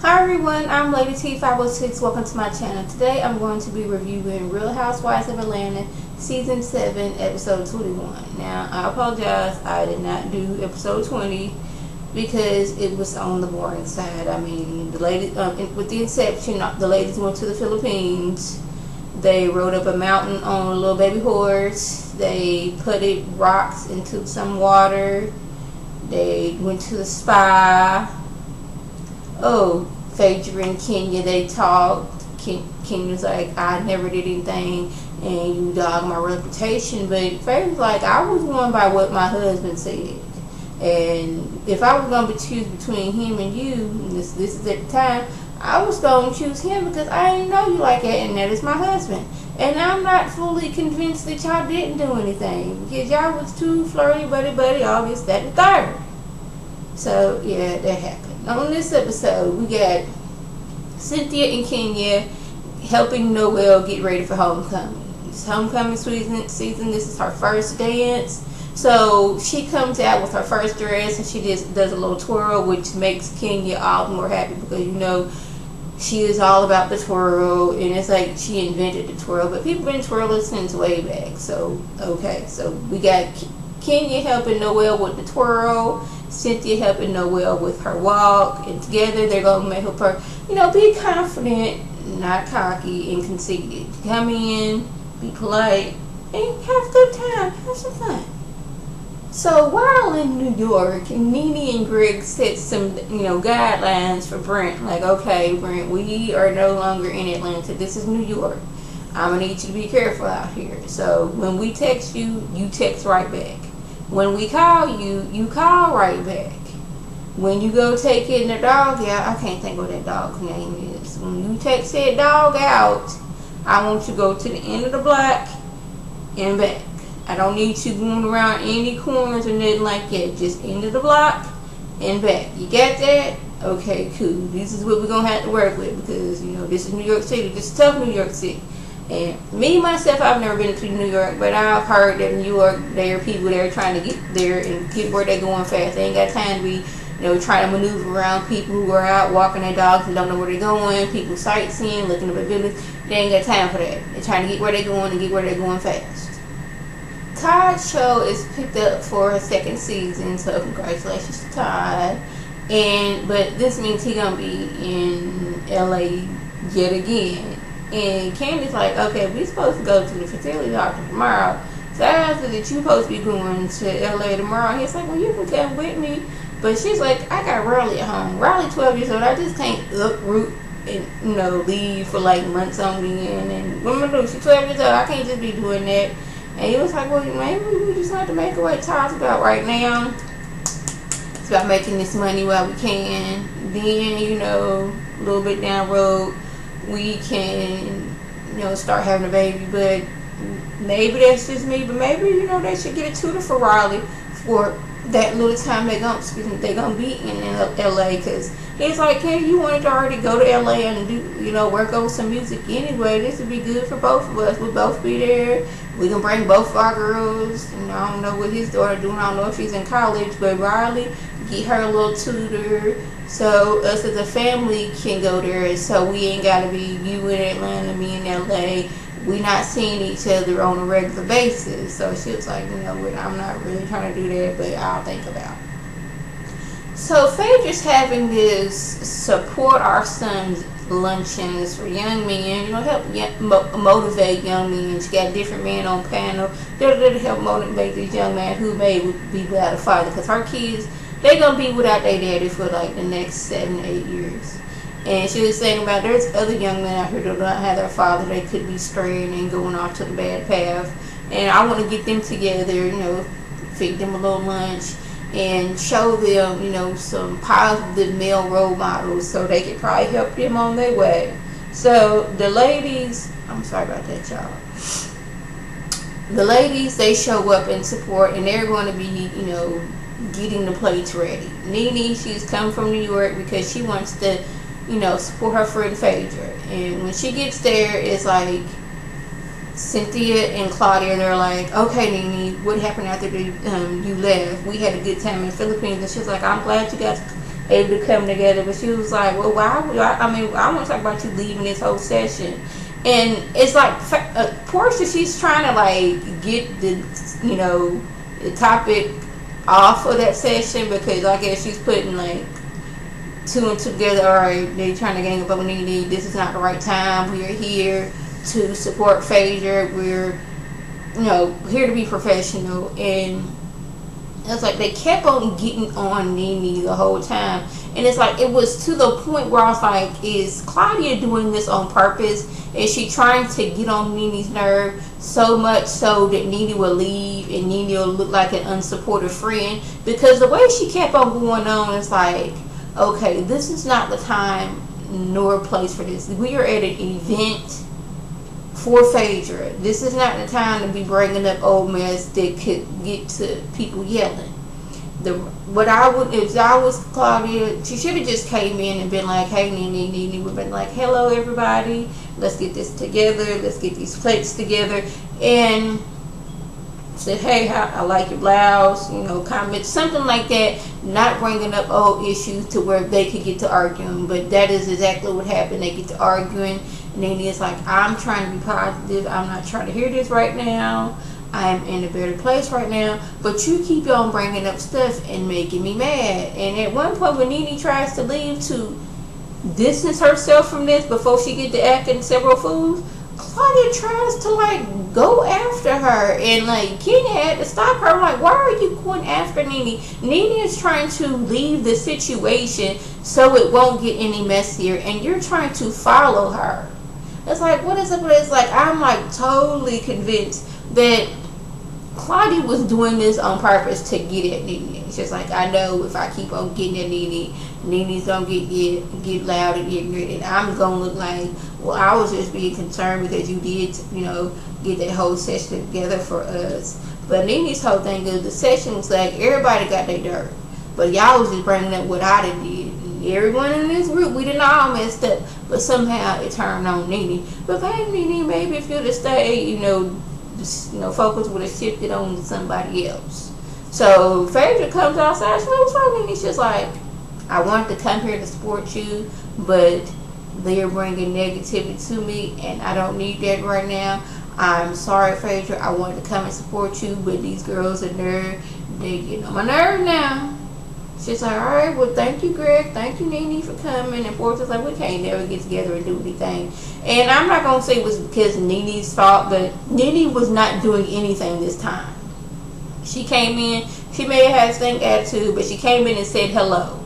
Hi everyone, I'm Lady T506. Welcome to my channel. Today I'm going to be reviewing Real Housewives of Atlanta Season 7, Episode 21. Now, I apologize, I did not do Episode 20 because it was on the boring side. I mean, the ladies, with the exception, the ladies went to the Philippines. They rode up a mountain on a little baby horse. They putted rocks into some water. They went to the spa. Oh, Phaedra and Kenya, they talked. Kenya's like, I never did anything, and you dog my reputation. But Phaedra's like, I was going by what my husband said. And if I was going to choose between him and you, and this is at the time, I was going to choose him because I didn't know you like that, and that is my husband. And I'm not fully convinced that y'all didn't do anything because y'all was too flirty, buddy, all this, that, and third. So, yeah, that happened. On this episode, we got Cynthia and Kenya helping Noelle get ready for homecoming. It's homecoming season. This is her first dance. So she comes out with her first dress and she just does a little twirl, which makes Kenya all the more happy because, you know, she is all about the twirl. And it's like she invented the twirl. But people been twirling since way back. So, okay. So we got Kenya helping Noelle with the twirl. Cynthia helping Noelle with her walk, and together they're going to help her, you know, be confident, not cocky and conceited. Come in, be polite, and have a good time, have some fun. So while in New York, Nene and Greg set some, you know, guidelines for Brent. Like, okay, Brent, we are no longer in Atlanta. This is New York. I'm going to need you to be careful out here. So when we text you, you text right back. When we call you, you call right back. When you go take in the dog out, I can't think what that dog's name is. When you take that dog out, I want you to go to the end of the block and back. I don't need you going around any corners or nothing like that. Just end of the block and back. You got that? Okay, cool. This is what we're going to have to work with because, you know, this is New York City. This is tough New York City. And me, myself, I've never been to New York, but I've heard that in New York, there are people that are trying to get there and get where they're going fast. They ain't got time to be, you know, trying to maneuver around people who are out walking their dogs and don't know where they're going, people sightseeing, looking up at buildings. They ain't got time for that. They're trying to get where they're going and get where they're going fast. Todd's show is picked up for a second season, so congratulations to Todd. But this means he's going to be in LA yet again. And Candy's like, okay, we're supposed to go to the fertility doctor tomorrow. So after that, you're supposed to be going to LA tomorrow. And he's like, well, you can come with me. But she's like, I got Riley at home. Riley 12 years old. I just can't uproot and, you know, leave for like months on end. And what am I doing? She's 12 years old. I can't just be doing that. And he was like, well, maybe we just have to make it what Todd's about right now. It's about making this money while we can. Then, you know, a little bit down the road, we can, you know, start having a baby. But maybe that's just me. But maybe, you know, they should get a tutor for Riley for that little time they're gonna be in LA. Because he's like, hey, you wanted to already go to LA and do, you know, work over some music anyway. This would be good for both of us. We'll both be there. We can bring both of our girls. You know, I don't know what his daughter doing. I don't know if she's in college. But Riley, get her a little tutor. So us as a family can go there. So we ain't got to be you in Atlanta, me in LA. We not seeing each other on a regular basis. So she was like, you know what, I'm not really trying to do that, but I'll think about it. So Phaedra's having this support our sons luncheons for young men, you know, help motivate young men. She got different men on panel. They're there to help motivate these young men who may be without a father. Because her kids, they going to be without their daddy for like the next 7 to 8 years. And she was saying about there's other young men out here that don't have their father. They could be straying and going off to the bad path. And I want to get them together, you know, feed them a little lunch and show them, you know, some positive male role models so they could probably help them on their way. So the ladies, I'm sorry about that, y'all. The ladies, they show up and support, and they're going to be, you know, getting the plates ready. Nene, she's come from New York because she wants to, you know, support her friend Phaedra. And when she gets there, it's like Cynthia and Claudia, they're like, okay, Nene, what happened after you left? We had a good time in the Philippines. And she's like, I'm glad you guys able to come together. But she was like, well, why would I mean, I want to talk about you leaving this whole session. And it's like Portia, she's trying to like get the, you know, the topic off of that session, because I guess she's putting like two and two together. All right, they're trying to gang up on Nene. This is not the right time. We are here to support Phaedra. We're, you know, here to be professional. And it's like they kept on getting on Nene the whole time. And it's like, it was to the point where I was like, is Claudia doing this on purpose? Is she trying to get on Nene's nerve so much so that Nene will leave and Nene will look like an unsupportive friend? Because the way she kept on going on, it's like, okay, this is not the time nor place for this. We are at an event for Phaedra. This is not the time to be bringing up old mess that could get to people yelling. What I would, if I was Claudia, she should have just came in and been like, hey, Nene, would have been like, hello, everybody. Let's get this together. Let's get these plates together. And said, hey, I like your blouse, you know, comment, something like that. Not bringing up old issues to where they could get to arguing. But that is exactly what happened. They get to arguing. And Nene is like, I'm trying to be positive. I'm not trying to hear this right now. I'm in a better place right now, but you keep on bringing up stuff and making me mad. And at one point when Nene tries to leave to distance herself from this before she get to acting several fools, Claudia tries to like go after her, and like Kenya had to stop her. I'm like, why are you going after Nene? Nene is trying to leave the situation so it won't get any messier, and you're trying to follow her. It's like, what is it? But it's like, I'm like totally convinced that Claudia was doing this on purpose to get at Nene. It's just like, I know if I keep on getting at Nene, Nene's gonna get loud and ignorant, and I'm gonna look like, well, I was just being concerned because you did, you know, get that whole session together for us. But Nene's whole thing is, the session was like, everybody got their dirt, but y'all was just bringing up what I done did. Everyone in this group, we didn't all messed up, but somehow it turned on Nene. But hey, Nene, maybe if you'd have stayed, you know, focus would have shifted on to somebody else. So Phaedra comes outside. She was wrong, and she's like, I wanted to come here to support you, but they're bringing negativity to me, and I don't need that right now. I'm sorry, Phaedra. I wanted to come and support you, but these girls are nerve. They're getting on my nerve now. She's like, all right, well, thank you, Greg. Thank you, Nene, for coming. And Portia's like, we can't never get together and do anything. And I'm not going to say it was because Nene's fault, but Nene was not doing anything this time. She came in. She may have had a stink attitude, but she came in and said hello.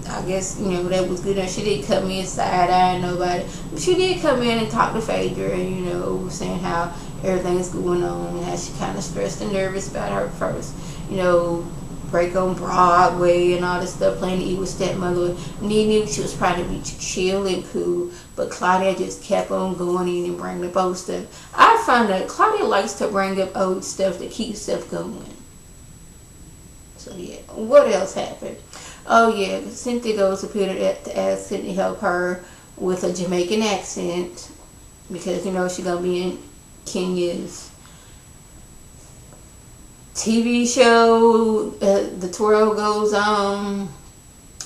I guess, you know, that was good enough. She didn't come in side-eyeing nobody. But she did come in and talk to Phaedra, and, you know, saying how everything's going on and how she kind of stressed and nervous about her first, you know, break on Broadway and all this stuff, playing the evil stepmother. Nene, she was trying to be chill and cool, but Claudia just kept on going in and bringing up old stuff. I find that Claudia likes to bring up old stuff to keep stuff going. So yeah, what else happened? Oh yeah, Cynthia goes to Peter to ask Sydney to help her with a Jamaican accent, because, you know, she's gonna be in Kenya's TV show. The twirl goes on.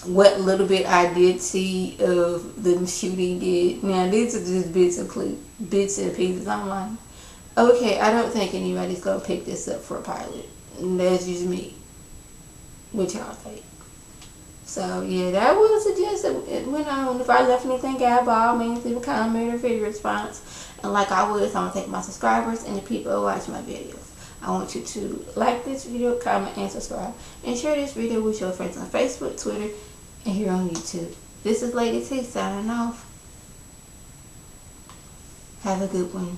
What little bit I did see of the shooting did. Now these are just bits and pieces. I'm like, okay, I don't think anybody's gonna pick this up for a pilot. And that's just me. What y'all think? So yeah, that was a gist. It went on. If I left anything out, by all means, leave a comment or video response. And like I was, I'm gonna thank my subscribers and the people who watch my videos. I want you to like this video, comment, and subscribe. And share this video with your friends on Facebook, Twitter, and here on YouTube. This is Lady T signing off. Have a good one.